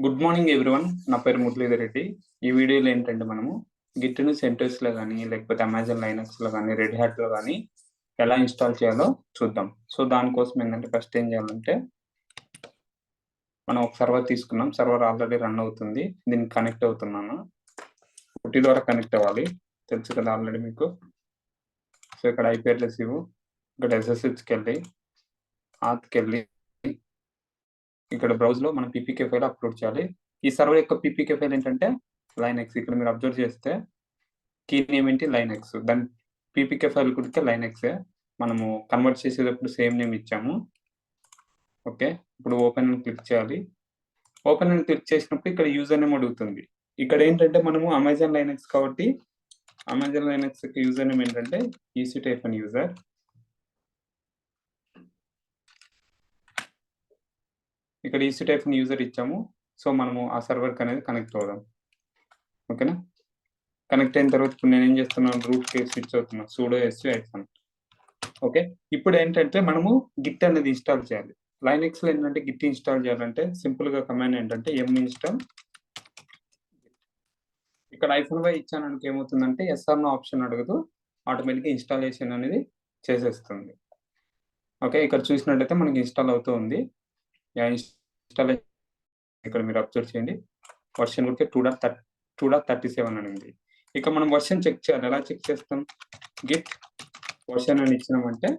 Good morning everyone. నా పేరు మురళీధరెడ్డి. ఈ వీడియోలో ఏంటంటే మనము గిట్ను సెంటోస్లో కానీ లేకపోతే అమెజాన్ లైనక్స్లో కానీ రెడ్ హ్యాట్లో కానీ ఎలా ఇన్స్టాల్ చేయాలో చూద్దాం. సో దానికోసం ఏంటంటే ఫస్ట్ ఏం చేయాలంటే మనం ఒక సర్వర్ తీసుకున్నాం. సర్వర్ ఆల్రెడీ రన్ అవుతుంది. దీనికి కనెక్ట్ అవుతున్నాను. పుట్టి ద్వారా కనెక్ట్ అవ్వాలి, తెలుసు కదా ఆల్రెడీ మీకు. సో ఇక్కడ ఐపీ అడ్రస్ ఇవ్వు, ఇక్కడ ఎస్ఎస్హెచ్కి వెళ్ళి ఆత్కి వెళ్ళి ఇక్కడ బ్రౌజ్లో మనం పీపీకే ఫైల్ అప్లోడ్ చేయాలి. ఈ సర్వర్ యొక్క పీపీకే ఫైల్ ఏంటంటే లైనెక్స్. ఇక్కడ మీరు అబ్జర్వ్ చేస్తే కీ నేమ్ ఏంటి లైనెక్స్, దాని పీపీకే ఫైల్ కూడా లైనెక్సే. మనము కన్వర్ట్ చేసేటప్పుడు సేమ్ నేమ్ ఇచ్చాము. ఓకే, ఇప్పుడు ఓపెన్ అని క్లిక్ చేయాలి. ఓపెన్ అని క్లిక్ చేసినప్పుడు ఇక్కడ యూజర్ నేమ్ అడుగుతుంది. ఇక్కడ ఏంటంటే మనము అమెజాన్ లైనెక్స్ కాబట్టి అమెజాన్ లైనెక్స్ యొక్క యూజర్ నేమ్ ఏంటంటే యూజర్. ఇక్కడ యూజర్ ఇచ్చాము. సో మనము ఆ సర్వర్కి అనేది కనెక్ట్ అవుదాం. ఓకేనా, కనెక్ట్ అయిన తర్వాత ఇప్పుడు నేను ఏం చేస్తున్నాను, రూట్ కేసు స్విచ్ అవుతున్నాను, sudo su. ఓకే, ఇప్పుడు ఏంటంటే మనము గిట్ అనేది ఇన్స్టాల్ చేయాలి. లైనెక్స్ లో ఏంటంటే గిట్ ఇన్స్టాల్ చేయాలంటే సింపుల్ గా కమాండ్ ఏంటంటే install. ఇక్కడ -y ఇచ్చానంటే ఏమవుతుందంటే ఎస్ఆర్నో ఆప్షన్ అడగదు, ఆటోమేటిక్గా ఇన్స్టాలేషన్ అనేది చేసేస్తుంది. ఓకే, ఇక్కడ చూసినట్టయితే మనకి ఇన్స్టాల్ అవుతూ ఉంది. ఇన్స్టాల్ ఇక్కడ మీరు అబ్జర్వ్ చేయండి, వర్షన్ కూడా 2.37 అనేది. ఇక మనం వర్షన్ చెక్ చేయాలి. ఎలా చెక్ చేస్తాం, గిట్ వర్షన్ అని ఇచ్చినామంటే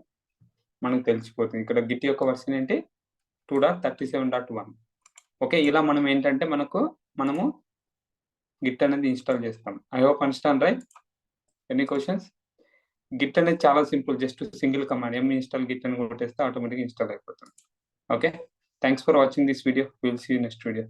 మనకు తెలిసిపోతుంది. ఇక్కడ గిట్ యొక్క వర్షన్ ఏంటి 2.37.1. ఓకే, ఇలా మనం ఏంటంటే మనము గిట్ అనేది ఇన్స్టాల్ చేస్తాం. I hope understand right. Any questions? Git అనేది చాలా simple, just single command install git అని కొట్టేస్తే ఆటోమేటిక్గా ఇన్స్టాల్ అయిపోతుంది. Okay, thanks for watching this video. Will see you next video.